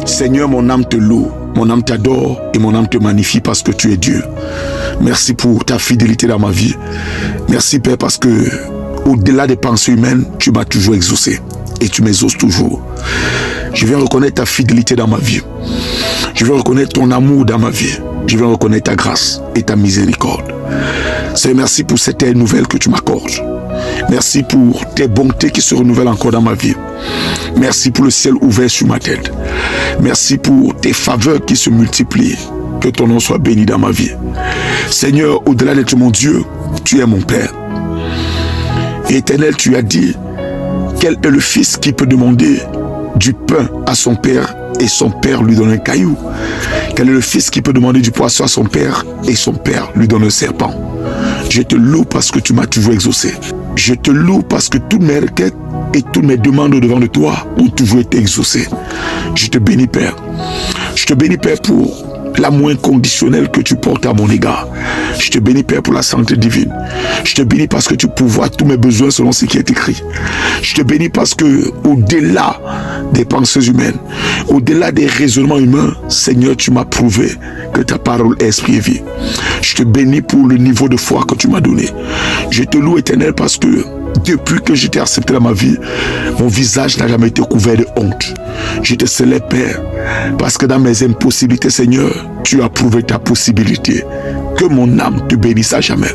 Seigneur, mon âme te loue, mon âme t'adore et mon âme te magnifie parce que tu es Dieu. Merci pour ta fidélité dans ma vie. Merci, Père, parce que au-delà des pensées humaines, tu m'as toujours exaucé et tu m'exauces toujours. Je viens reconnaître ta fidélité dans ma vie. Je viens reconnaître ton amour dans ma vie. Je viens reconnaître ta grâce et ta miséricorde. Seigneur, merci pour cette ère nouvelle que tu m'accordes. Merci pour tes bontés qui se renouvellent encore dans ma vie. Merci pour le ciel ouvert sur ma tête. Merci pour tes faveurs qui se multiplient. Que ton nom soit béni dans ma vie. Seigneur, au-delà d'être mon Dieu, tu es mon Père. Et Éternel, tu as dit, quel est le fils qui peut demander du pain à son père et son père lui donne un caillou? Quel est le fils qui peut demander du poisson à son père et son père lui donne un serpent? Je te loue parce que tu m'as toujours exaucé. Je te loue parce que toutes mes requêtes et toutes mes demandes au-devant de toi ont toujours été exaucées. Je te bénis, Père. Je te bénis, Père, pour l'amour inconditionnel que tu portes à mon égard. Je te bénis, Père, pour la santé divine. Je te bénis parce que tu pourvois tous mes besoins selon ce qui est écrit. Je te bénis parce que au-delà des pensées humaines, au-delà des raisonnements humains, Seigneur, tu m'as prouvé que ta parole est esprit et vie. Je te bénis pour le niveau de foi que tu m'as donné. Je te loue, Éternel, parce que depuis que je t'ai accepté dans ma vie, mon visage n'a jamais été couvert de honte. Je te célèbre, Père, parce que dans mes impossibilités, Seigneur, tu as prouvé ta possibilité. Que mon âme te bénisse à jamais.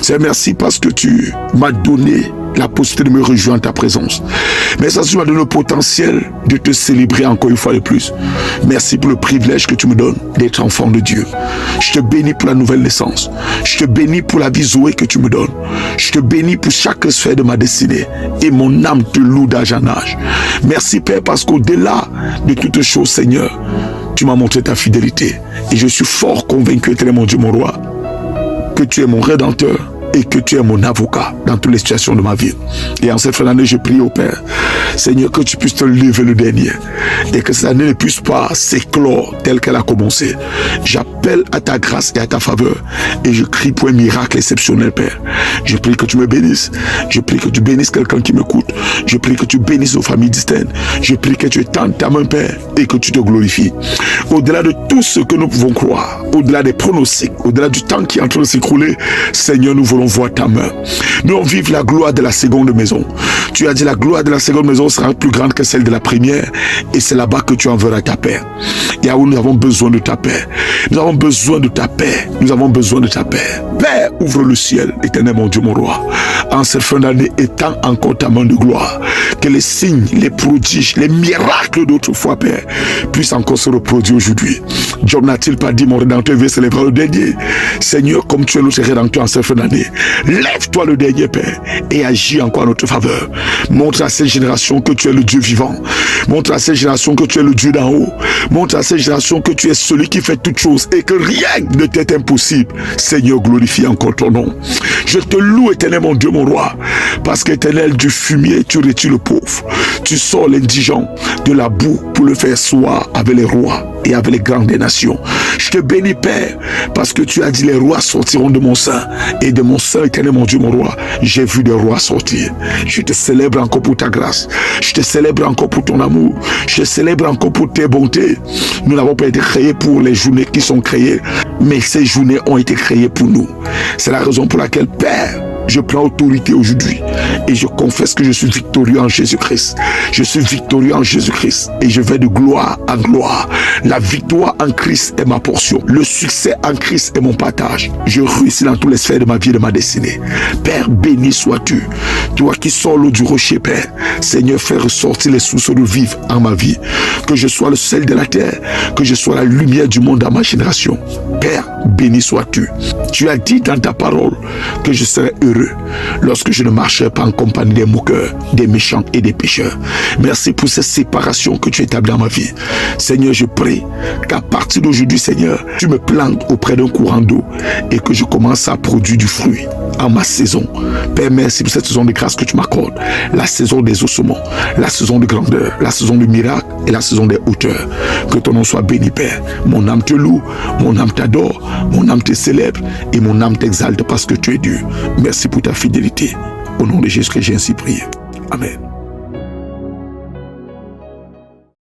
Seigneur, merci parce que tu m'as donné la possibilité de me rejoindre en ta présence. Merci parce que tu m'as donné le potentiel de te célébrer encore une fois de plus. Merci pour le privilège que tu me donnes d'être enfant de Dieu. Je te bénis pour la nouvelle naissance. Je te bénis pour la vie Zoé que tu me donnes. Je te bénis pour chaque sphère de ma destinée. Et mon âme te loue d'âge en âge. Merci, Père, parce qu'au-delà de toutes choses, Seigneur, tu m'as montré ta fidélité. Et je suis fort convaincu, Éternel, mon Dieu, mon roi, que tu es mon rédempteur et que tu es mon avocat dans toutes les situations de ma vie. Et en cette fin d'année, je prie au Père, Seigneur, que tu puisses te lever le dernier et que cette année ne puisse pas s'éclore telle qu'elle a commencé. J'appelle à ta grâce et à ta faveur et je crie pour un miracle exceptionnel, Père. Je prie que tu me bénisses. Je prie que tu bénisses quelqu'un qui m'écoute. Je prie que tu bénisses nos familles distinctes. Je prie que tu étendes ta main, Père, et que tu te glorifies. Au-delà de tout ce que nous pouvons croire, au-delà des pronostics, au-delà du temps qui est en train de s'écrouler, Seigneur, nous voulons voir ta main. Nous allons vivre la gloire de la seconde maison. Tu as dit la gloire de la seconde maison sera plus grande que celle de la première et c'est là-bas que tu enverras ta paix. Et là où nous avons besoin de ta paix. Nous avons besoin de ta paix. Nous avons besoin de ta paix. Père, ouvre le ciel, Éternel, mon Dieu, mon roi. En cette fin d'année, étends encore ta main de gloire. Que les signes, les prodiges, les miracles d'autrefois, Père, puissent encore se reproduire aujourd'hui. Job n'a-t-il pas dit, mon Rédempteur veut célébrer le dernier? Seigneur, comme tu es notre Rédempteur en cette fin d'année, lève-toi le dernier, Père, et agis encore en notre faveur. Montre à cette génération que tu es le Dieu vivant. Montre à cette génération que tu es le Dieu d'en haut. Montre à cette génération que tu es celui qui fait toutes choses et que rien ne t'est impossible. Seigneur, glorifie encore ton nom. Je te loue, Éternel, mon Dieu, mon roi, parce qu'Éternel, du fumier, tu retires le pauvre. Tu sors l'indigent de la boue pour le faire soir avec les rois et avec les grandes des nations. Je te bénis, Père, parce que tu as dit les rois sortiront de mon sein. Et de mon sein, Éternel, mon Dieu, mon roi, j'ai vu des rois sortir. Je te célèbre encore pour ta grâce. Je te célèbre encore pour ton amour. Je te célèbre encore pour tes bontés. Nous n'avons pas été créés pour les journées qui sont créées, mais ces journées ont été créées pour nous. C'est la raison pour laquelle, Père, je prends autorité aujourd'hui et je confesse que je suis victorieux en Jésus-Christ. Je suis victorieux en Jésus-Christ et je vais de gloire en gloire. La victoire en Christ est ma portion. Le succès en Christ est mon partage. Je réussis dans toutes les sphères de ma vie et de ma destinée. Père, béni sois-tu. Toi qui sors l'eau du rocher, Père. Seigneur, fais ressortir les sources de vivre en ma vie. Que je sois le sel de la terre. Que je sois la lumière du monde dans ma génération. Père, béni sois-tu. Tu as dit dans ta parole que je serai heureux lorsque je ne marcherai pas en compagnie des moqueurs, des méchants et des pécheurs. Merci pour cette séparation que tu établis dans ma vie. Seigneur, je prie qu'à partir d'aujourd'hui, Seigneur, tu me plantes auprès d'un courant d'eau et que je commence à produire du fruit en ma saison. Père, merci pour cette saison de grâce que tu m'accordes. La saison des ossements, la saison de grandeur, la saison de miracle et la saison des hauteurs. Que ton nom soit béni, Père. Mon âme te loue, mon âme t'adore, mon âme te célèbre et mon âme t'exalte parce que tu es Dieu. Merci pour ta fidélité. Au nom de Jésus que j'ai ainsi prié. Amen.